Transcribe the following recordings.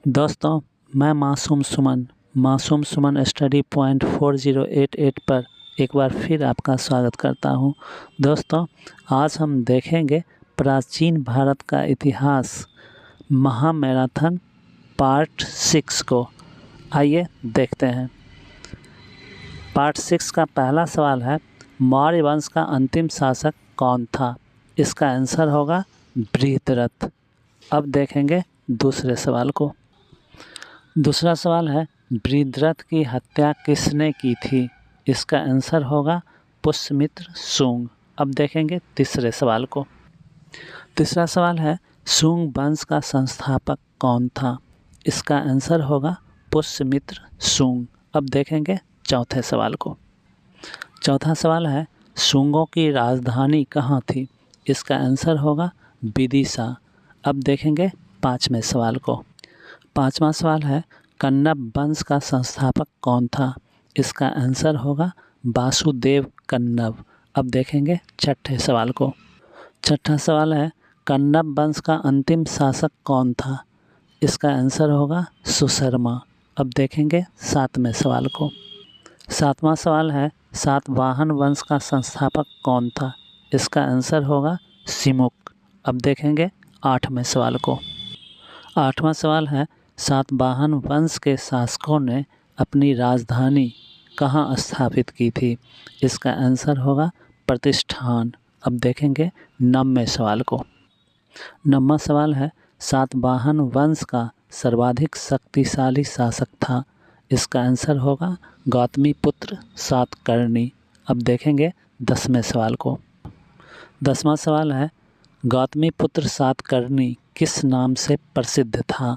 दोस्तों, मैं मासूम सुमन स्टडी पॉइंट 4088 पर एक बार फिर आपका स्वागत करता हूं। दोस्तों, आज हम देखेंगे प्राचीन भारत का इतिहास महामैराथन पार्ट 6 को। आइए देखते हैं। पार्ट 6 का पहला सवाल है, मौर्य वंश का अंतिम शासक कौन था? इसका आंसर होगा बृहद्रथ। अब देखेंगे दूसरे सवाल को। दूसरा सवाल है, बृहद्रथ की हत्या किसने की थी? इसका आंसर होगा पुष्यमित्र शुंग। अब देखेंगे तीसरे सवाल को। तीसरा सवाल है, शुंग वंश का संस्थापक कौन था? इसका आंसर होगा पुष्यमित्र शुंग। अब देखेंगे चौथे सवाल को। चौथा सवाल है, शुंगों की राजधानी कहाँ थी? इसका आंसर होगा विदिशा। अब देखेंगे पाँचवें सवाल को। पाँचवा सवाल है, कण्व वंश का संस्थापक कौन था? इसका आंसर होगा वासुदेव कण्व। अब देखेंगे छठे सवाल को। छठा सवाल है, कण्व वंश का अंतिम शासक कौन था? इसका आंसर होगा सुशर्मा। अब देखेंगे सातवें सवाल को। सातवां सवाल है, सातवाहन वंश का संस्थापक कौन था? इसका आंसर होगा सिमुक। अब देखेंगे आठवें सवाल को। आठवां सवाल है, सातवाहन वंश के शासकों ने अपनी राजधानी कहाँ स्थापित की थी? इसका आंसर होगा प्रतिष्ठान। अब देखेंगे नववें सवाल को। नववां सवाल है, सातवाहन वंश का सर्वाधिक शक्तिशाली शासक था? इसका आंसर होगा गौतमीपुत्र सातकर्णी। अब देखेंगे 10वें सवाल को। 10वां सवाल है, गौतमीपुत्र सातकर्णी किस नाम से प्रसिद्ध था?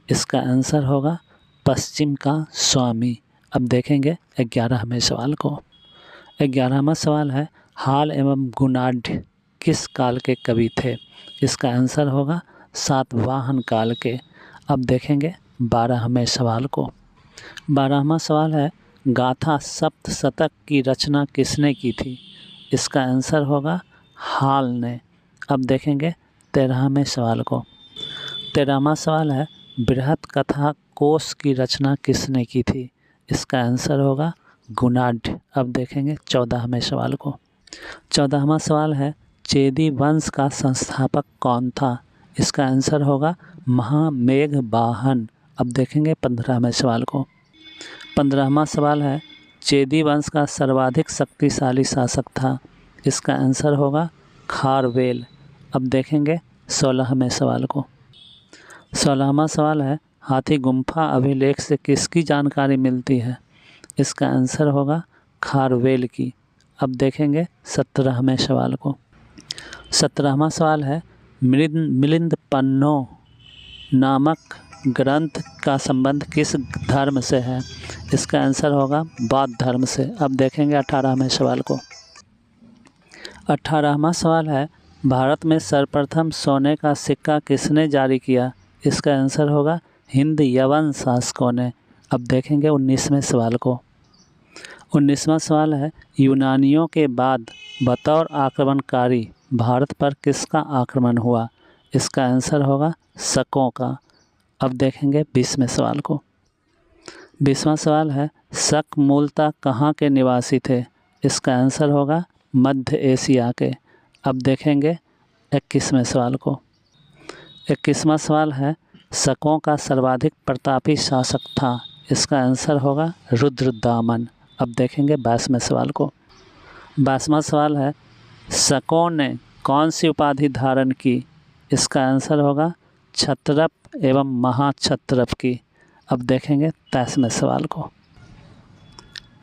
इसका आंसर होगा पश्चिम का स्वामी। अब देखेंगे 11वें सवाल को। 11वां सवाल है, हाल एवं गुणाढ़ किस काल के कवि थे? इसका आंसर होगा सातवाहन काल के। अब देखेंगे 12वें सवाल को। 12वां सवाल है, गाथा सप्तशतक की रचना किसने की थी? इसका आंसर होगा हाल ने। अब देखेंगे 13वें सवाल को। 13वां सवाल है, बृहत कथा कोश की रचना किसने की थी? इसका आंसर होगा गुणाढ़। अब देखेंगे 14वें सवाल को। 14वां सवाल है, चेदी वंश का संस्थापक कौन था? इसका आंसर होगा महामेघवाहन। अब देखेंगे 15वें सवाल को। 15वां सवाल है, चेदी वंश का सर्वाधिक शक्तिशाली शासक था? इसका आंसर होगा खारवेल। अब देखेंगे 16वें सवाल को। 16वां सवाल है, हाथी गुम्फा अभिलेख से किसकी जानकारी मिलती है? इसका आंसर होगा खारवेल की। अब देखेंगे 17वें सवाल को। 17वां सवाल है, मिलिंद पन्नो नामक ग्रंथ का संबंध किस धर्म से है? इसका आंसर होगा बौद्ध धर्म से। अब देखेंगे 18वें सवाल को। 18वां सवाल है, भारत में सर्वप्रथम सोने का सिक्का किसने जारी किया? इसका आंसर होगा हिंद यवन शासकों ने। अब देखेंगे 19वें सवाल को। 19वां सवाल है, यूनानियों के बाद बतौर आक्रमणकारी भारत पर किसका आक्रमण हुआ? इसका आंसर होगा शकों का। अब देखेंगे 20वें सवाल को। 20वां सवाल है, शक मूलतः कहाँ के निवासी थे? इसका आंसर होगा मध्य एशिया के। अब देखेंगे 21वें सवाल को। 21वां सवाल है, शकों का सर्वाधिक प्रतापी शासक था? इसका आंसर होगा रुद्रदामन। अब देखेंगे 22वें सवाल को। 22वां सवाल है, शकों ने कौन सी उपाधि धारण की? इसका आंसर होगा क्षत्रप एवं महाक्षत्रप की। अब देखेंगे 23वें सवाल को।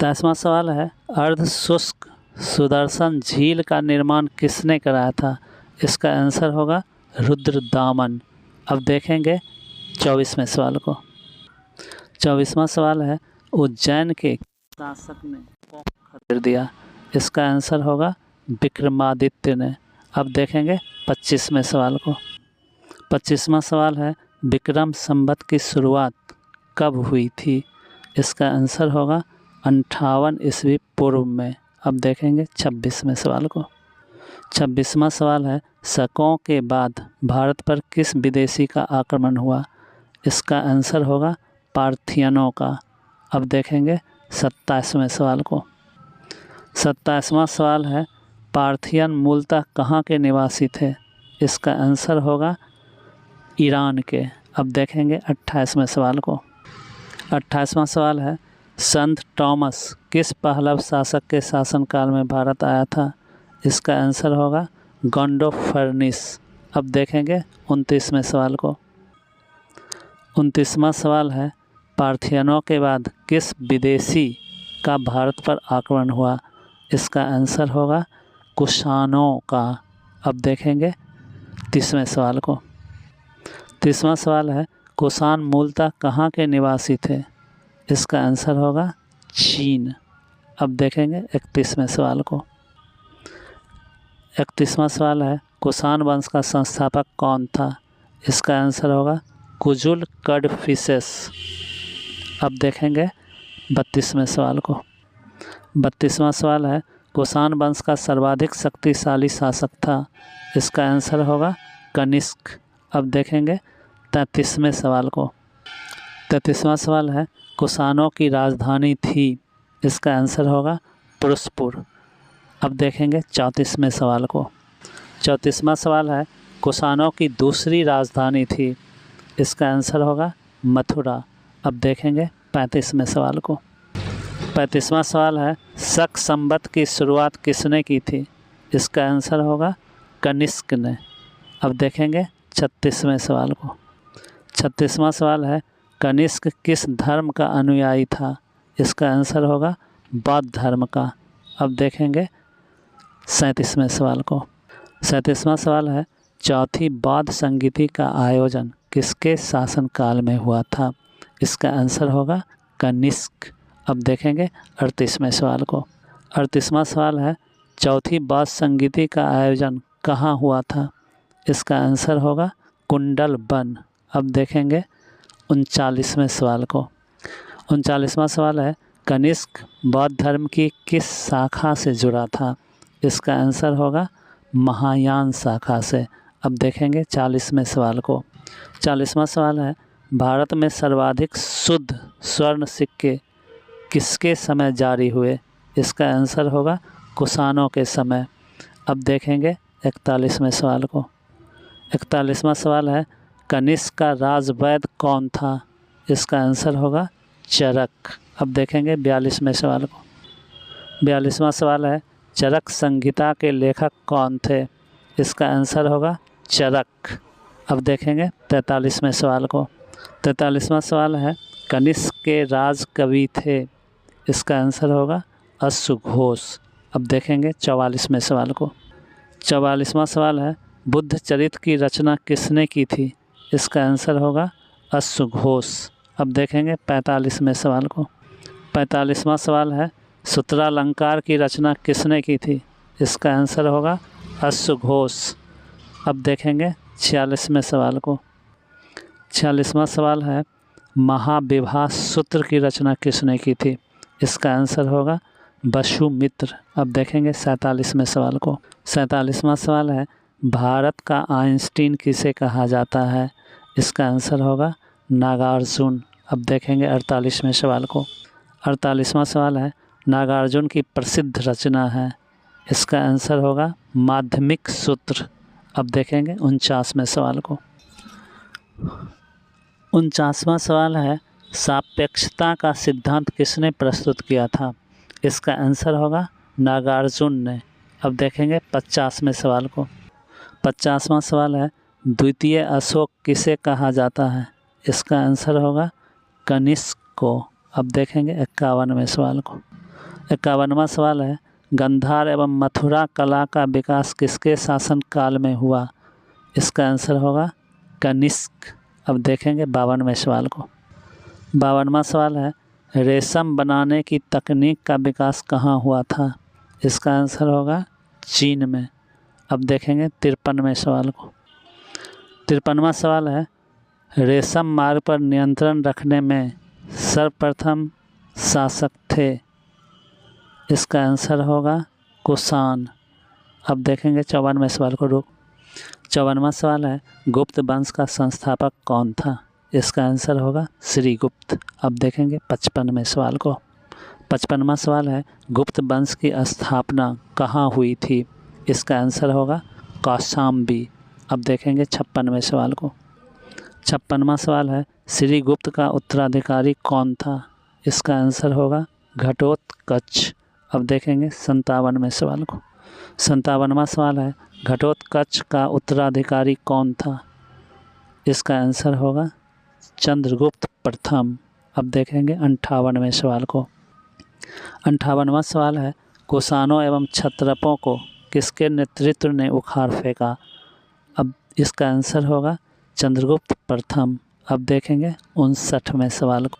23वां सवाल है, अर्ध शुष्क सुदर्शन झील का निर्माण किसने कराया था? इसका आंसर होगा रुद्रदामन। अब देखेंगे 24वें सवाल को। 24वां सवाल है, उज्जैन के शासक ने कौन खदेड़ दिया? इसका आंसर होगा विक्रमादित्य ने। अब देखेंगे 25वें सवाल को। 25वां सवाल है, विक्रम संवत की शुरुआत कब हुई थी? इसका आंसर होगा 58 ईस्वी पूर्व में। अब देखेंगे 26वें सवाल को। 26वां सवाल है, शकों के बाद भारत पर किस विदेशी का आक्रमण हुआ? इसका आंसर होगा पार्थियनों का। अब देखेंगे 27वें सवाल को। 27वां सवाल है, पार्थियन मूलतः कहाँ के निवासी थे? इसका आंसर होगा ईरान के। अब देखेंगे 28वें सवाल को। 28वां सवाल है, संत टॉमस किस पहलव शासक के शासनकाल में भारत आया था? इसका आंसर होगा गोंडोफर्निस। अब देखेंगे 29वें सवाल को। 29वां सवाल है, पार्थियनों के बाद किस विदेशी का भारत पर आक्रमण हुआ? इसका आंसर होगा कुषाणों का। अब देखेंगे 30वें सवाल को। 30वां सवाल है, कुषाण मूलतः कहाँ के निवासी थे? इसका आंसर होगा चीन। अब देखेंगे 31वें सवाल को। 31वां सवाल है, कुषाण वंश का संस्थापक कौन था? इसका आंसर होगा कुजुल कडफिसेस। अब देखेंगे 32वें सवाल को। 32वां सवाल है, कुषाण वंश का सर्वाधिक शक्तिशाली शासक था? इसका आंसर होगा कनिष्क। अब देखेंगे 33वें सवाल को। 33वां सवाल है, कुषाणों की राजधानी थी? इसका आंसर होगा पुरुषपुर। अब देखेंगे 34वें सवाल को। 34वां सवाल है, कुषाणों की दूसरी राजधानी थी? इसका आंसर होगा मथुरा। अब देखेंगे 35वें सवाल को। 35वां सवाल है, शक संवत की शुरुआत किसने की थी? इसका आंसर होगा कनिष्क ने। अब देखेंगे 36वें सवाल को। 36वां सवाल है, कनिष्क किस धर्म का अनुयायी था? इसका आंसर होगा बौद्ध धर्म का। अब देखेंगे 37वें सवाल को। 37वां सवाल है, चौथी बौद्ध संगीति का आयोजन किसके शासनकाल में हुआ था? इसका आंसर होगा कनिष्क। अब देखेंगे 38वें सवाल को। 38वां सवाल है, चौथी बौद्ध संगीति का आयोजन कहाँ हुआ था? इसका आंसर होगा कुंडल वन। अब देखेंगे 39वें सवाल को। 39वां सवाल है, कनिष्क बौद्ध धर्म की किस शाखा से जुड़ा था? इसका आंसर होगा महायान शाखा से। अब देखेंगे 40वें सवाल को। 40वां सवाल है, भारत में सर्वाधिक शुद्ध स्वर्ण सिक्के किसके समय जारी हुए? इसका आंसर होगा कुषाणों के समय। अब देखेंगे 41वें सवाल को। 41वां सवाल है, कनिष्क का राजवैद्य कौन था? इसका आंसर होगा चरक। अब देखेंगे 42वें सवाल को। 42वां सवाल है, चरक संहिता के लेखक कौन थे? इसका आंसर होगा चरक। अब देखेंगे 43वें सवाल को। 43वां सवाल है, कनिष्क के राज कवि थे? इसका आंसर होगा अश्वघोष। अब देखेंगे 44वें सवाल को। 44वां सवाल है, बुद्ध चरित्र की रचना किसने की थी? इसका आंसर होगा अश्वघोष। अब देखेंगे 45वें सवाल को। 45वां सवाल है, सूत्रालंकार की रचना किसने की थी? इसका आंसर होगा अश्वघोष। अब देखेंगे 46वें सवाल को। 46वां सवाल है, महाविभाष सूत्र की रचना किसने की थी? इसका आंसर होगा वसुमित्र। अब देखेंगे 47वें सवाल को। 47वां सवाल है, भारत का आइंस्टीन किसे कहा जाता है? इसका आंसर होगा नागार्जुन। अब देखेंगे 48वें सवाल को। 48वां सवाल है, नागार्जुन की प्रसिद्ध रचना है? इसका आंसर होगा माध्यमिक सूत्र। अब देखेंगे 49वें सवाल को। 49वां सवाल है, सापेक्षता का सिद्धांत किसने प्रस्तुत किया था? इसका आंसर होगा नागार्जुन ने। अब देखेंगे 50वें सवाल को। 50वां सवाल है, द्वितीय अशोक किसे कहा जाता है? इसका आंसर होगा कनिष्क को। अब देखेंगे 51वें सवाल को। 51वां सवाल है, गंधार एवं मथुरा कला का विकास किसके शासनकाल में हुआ? इसका आंसर होगा कनिष्क। अब देखेंगे 52वें सवाल को। 52वां सवाल है, रेशम बनाने की तकनीक का विकास कहाँ हुआ था? इसका आंसर होगा चीन में। अब देखेंगे 53वें सवाल को। 53वां सवाल है, रेशम मार्ग पर नियंत्रण रखने में सर्वप्रथम शासक थे? इसका आंसर होगा कुषाण। अब देखेंगे 54वें सवाल को। 54वां सवाल है, गुप्त वंश का संस्थापक कौन था? इसका आंसर होगा श्रीगुप्त। अब देखेंगे 55वें सवाल को। 55वां सवाल है, गुप्त वंश की स्थापना कहाँ हुई थी? इसका आंसर होगा कौशाम्बी। अब देखेंगे 56वें सवाल को। 56वां सवाल है, श्रीगुप्त का उत्तराधिकारी कौन था? इसका आंसर होगा घटोत्कच। अब देखेंगे 57वें सवाल को। 57वां सवाल है, घटोत्कच का उत्तराधिकारी कौन था? इसका आंसर होगा चंद्रगुप्त प्रथम। अब देखेंगे 58वें सवाल को। 58वां सवाल है, कुषाणों एवं क्षत्रपों को किसके नेतृत्व ने उखाड़ फेंका? अब इसका आंसर होगा चंद्रगुप्त प्रथम। अब देखेंगे 59वें सवाल को।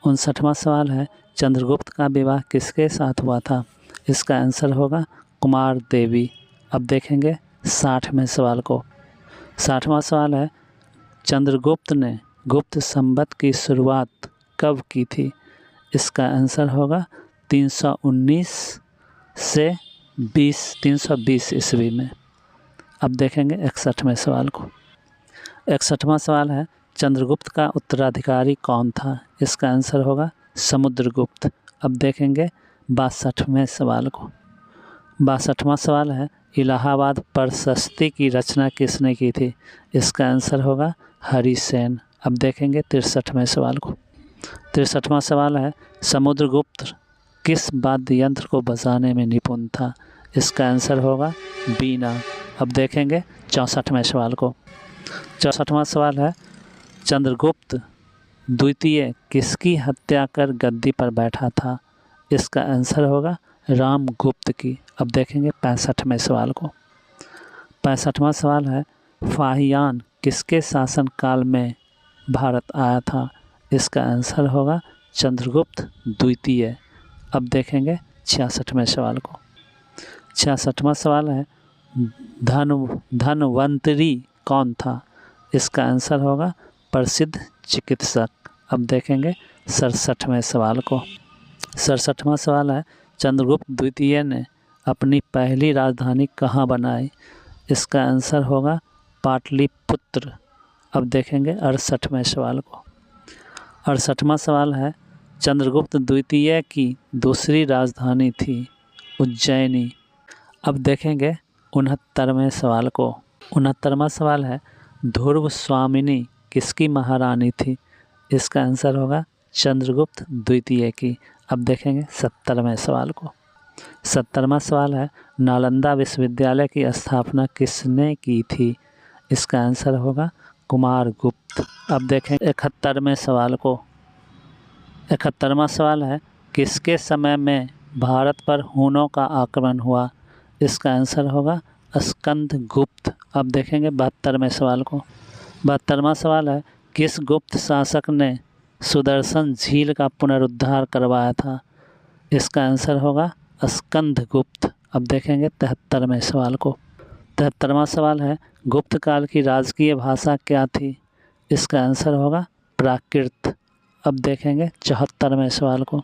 59वां सवाल है, चंद्रगुप्त का विवाह किसके साथ हुआ था? इसका आंसर होगा कुमार देवी। अब देखेंगे 60वें सवाल को। 60वां सवाल है, चंद्रगुप्त ने गुप्त संवत की शुरुआत कब की थी? इसका आंसर होगा 319 से 320 ईस्वी में। अब देखेंगे 61वें सवाल को। 61वां सवाल है, चंद्रगुप्त का उत्तराधिकारी कौन था? इसका आंसर होगा समुद्रगुप्त। अब देखेंगे 62वें सवाल को। 62वां सवाल है, इलाहाबाद प्रशस्ति की रचना किसने की थी? इसका आंसर होगा हरिसेन। अब देखेंगे 63वें सवाल को। 63वां सवाल है, समुद्रगुप्त किस वाद्य यंत्र को बजाने में निपुण था? इसका आंसर होगा बीना। अब देखेंगे 64वें सवाल को। 64वां सवाल है, चंद्रगुप्त द्वितीय किसकी हत्या कर गद्दी पर बैठा था? इसका आंसर होगा रामगुप्त की। अब देखेंगे 65वें सवाल को। 65वां सवाल है, फाहियान किसके शासनकाल में भारत आया था? इसका आंसर होगा चंद्रगुप्त द्वितीय। अब देखेंगे 66वें सवाल को। 66वां सवाल है, धन्वंतरी कौन था? इसका आंसर होगा प्रसिद्ध चिकित्सक। अब देखेंगे 67वें सवाल को। 67वां सवाल है, चंद्रगुप्त द्वितीय ने अपनी पहली राजधानी कहाँ बनाई? इसका आंसर होगा पाटलिपुत्र। अब देखेंगे 68वें सवाल को। 68वां सवाल है, चंद्रगुप्त द्वितीय की दूसरी राजधानी थी उज्जैनी। अब देखेंगे 69वें सवाल को। 69वां सवाल है, ध्रुव स्वामिनी किसकी महारानी थी? इसका आंसर होगा चंद्रगुप्त द्वितीय की। अब देखेंगे 70वें सवाल को। 70वां सवाल है, नालंदा विश्वविद्यालय की स्थापना किसने की थी? इसका आंसर होगा कुमारगुप्त। अब देखें 71वें सवाल को। 71वां सवाल है, किसके समय में भारत पर हुनों का आक्रमण हुआ? इसका आंसर होगा स्कंदगुप्त। अब देखेंगे 72वें सवाल को। 72वां सवाल है, किस गुप्त शासक ने सुदर्शन झील का पुनरुद्धार करवाया था? इसका आंसर होगा स्कंदगुप्त। अब देखेंगे 73वें सवाल को। 73वां सवाल है, गुप्त काल की राजकीय भाषा क्या थी? इसका आंसर होगा प्राकृत। अब देखेंगे 74वें सवाल को।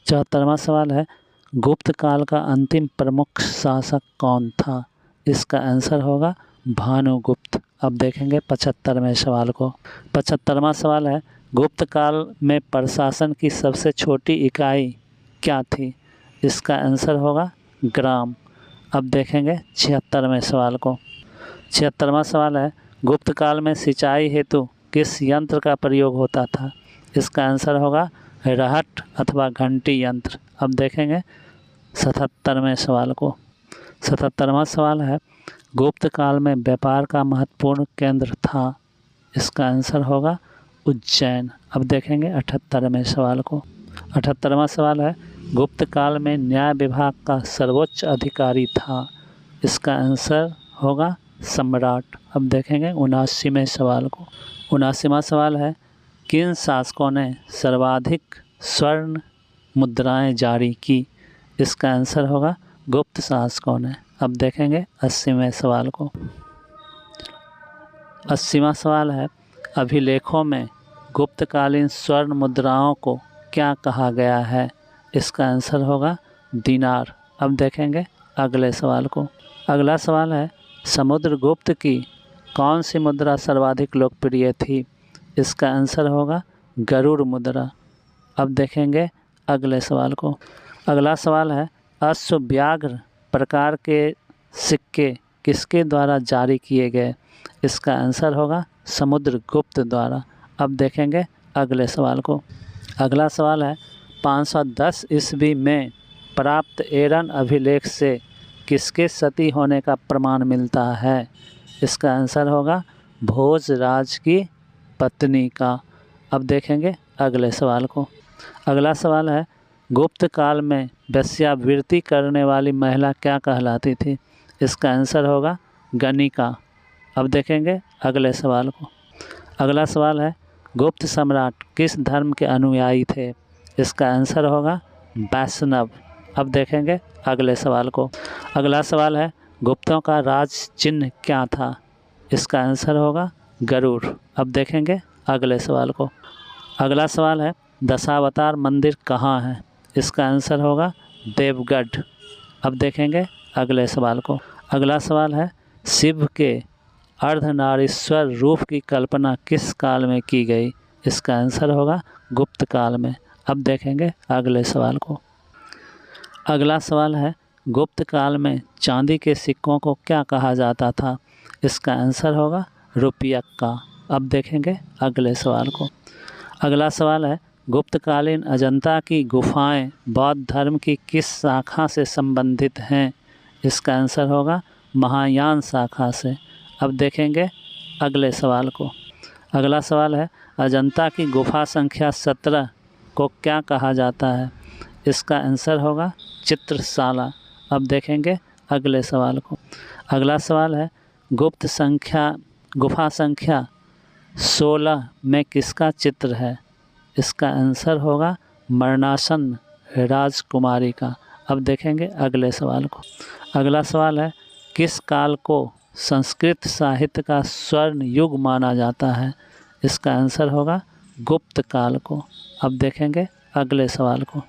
74वां सवाल है, गुप्त काल का अंतिम प्रमुख शासक कौन था? इसका आंसर होगा भानुगुप्त। अब देखेंगे 75वें सवाल को। 75वां सवाल है, गुप्त काल में प्रशासन की सबसे छोटी इकाई क्या थी? इसका आंसर होगा ग्राम। अब देखेंगे 76वें सवाल को। 76वां सवाल है, गुप्त काल में सिंचाई हेतु किस यंत्र का प्रयोग होता था? इसका आंसर होगा रहट अथवा घंटी यंत्र। अब देखेंगे 77वें सवाल को। 77वां सवाल है, गुप्त काल में व्यापार का महत्वपूर्ण केंद्र था? इसका आंसर होगा उज्जैन। अब देखेंगे 78वें सवाल को। 78वां सवाल है, गुप्त काल में न्याय विभाग का सर्वोच्च अधिकारी था? इसका आंसर होगा सम्राट। अब देखेंगे 79वें सवाल को। 79वां सवाल है, किन शासकों ने सर्वाधिक स्वर्ण मुद्राएं जारी की? इसका आंसर होगा गुप्त शासकों ने। अब देखेंगे 80वें सवाल को। 80वां सवाल है, अभिलेखों में गुप्तकालीन स्वर्ण मुद्राओं को क्या कहा गया है? इसका आंसर होगा दिनार। अब देखेंगे अगले सवाल को। अगला सवाल है, समुद्रगुप्त की कौन सी मुद्रा सर्वाधिक लोकप्रिय थी? इसका आंसर होगा गरुड़ मुद्रा। अब देखेंगे अगले सवाल को। अगला सवाल है अश्वव्याघ्र प्रकार के सिक्के किसके द्वारा जारी किए गए? इसका आंसर होगा समुद्रगुप्त द्वारा। अब देखेंगे अगले सवाल को। अगला सवाल है 510 ईस्वी में प्राप्त एरन अभिलेख से किसके सती होने का प्रमाण मिलता है? इसका आंसर होगा भोजराज की पत्नी का। अब देखेंगे अगले सवाल को। अगला सवाल है गुप्त काल में वेश्यावृत्ति करने वाली महिला क्या कहलाती थी? इसका आंसर होगा गणिका। अब देखेंगे अगले सवाल को। अगला सवाल है गुप्त सम्राट किस धर्म के अनुयायी थे? इसका आंसर होगा वैष्णव। अब देखेंगे अगले सवाल को। अगला सवाल है गुप्तों का राज चिन्ह क्या था? इसका आंसर होगा गरुड़। अब देखेंगे अगले सवाल को। अगला सवाल है दशावतार मंदिर कहाँ है? इसका आंसर होगा देवगढ़। अब देखेंगे अगले सवाल को। अगला सवाल है शिव के अर्धनारीश्वर रूप की कल्पना किस काल में की गई? इसका आंसर होगा गुप्त काल में। अब देखेंगे अगले सवाल को। अगला सवाल है गुप्त काल में चांदी के सिक्कों को क्या कहा जाता था? इसका आंसर होगा रुपयक्का। अब देखेंगे अगले सवाल को। अगला सवाल है गुप्तकालीन अजंता की गुफाएं बौद्ध धर्म की किस शाखा से संबंधित हैं? इसका आंसर होगा महायान शाखा से। अब देखेंगे अगले सवाल को। अगला सवाल है अजंता की गुफा संख्या 17 को क्या कहा जाता है? इसका आंसर होगा चित्रशाला। अब देखेंगे अगले सवाल को। अगला सवाल है गुफा संख्या 16 में किसका चित्र है? इसका आंसर होगा मरणासन राजकुमारी का। अब देखेंगे अगले सवाल को। अगला सवाल है किस काल को संस्कृत साहित्य का स्वर्ण युग माना जाता है? इसका आंसर होगा गुप्त काल को। अब देखेंगे अगले सवाल को।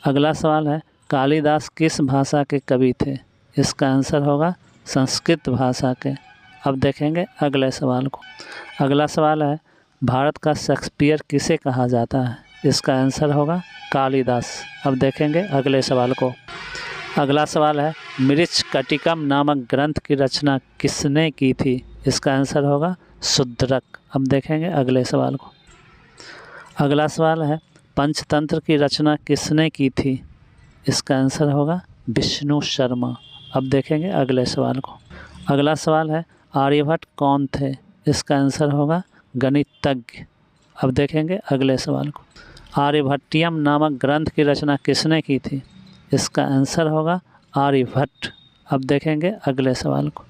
अगला सवाल है कालिदास किस भाषा के कवि थे? इसका आंसर होगा संस्कृत भाषा के। अब देखेंगे अगले सवाल को। अगला सवाल है भारत का शेक्सपियर किसे कहा जाता है? इसका आंसर होगा कालिदास। अब देखेंगे अगले सवाल को। अगला सवाल है मृच्छकटिकम नामक ग्रंथ की रचना किसने की थी? इसका आंसर होगा शूद्रक। अब देखेंगे अगले सवाल को। अगला सवाल है पंचतंत्र की रचना किसने की थी? इसका आंसर होगा विष्णु शर्मा। अब देखेंगे अगले सवाल को। अगला सवाल है आर्यभट्ट कौन थे? इसका आंसर होगा गणितज्ञ। अब देखेंगे अगले सवाल को। आर्यभट्टियम नामक ग्रंथ की रचना किसने की थी? इसका आंसर होगा आर्यभट्ट। अब देखेंगे अगले सवाल को।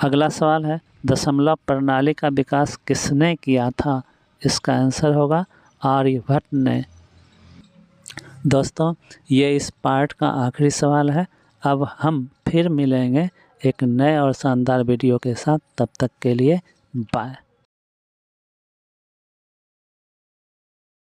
अगला सवाल है दशमलव प्रणाली का विकास किसने किया था? इसका आंसर होगा आर्यभट्ट ने। दोस्तों ये इस पार्ट का आखिरी सवाल है। अब हम फिर मिलेंगे एक नए और शानदार वीडियो के साथ। तब तक के लिए बाय।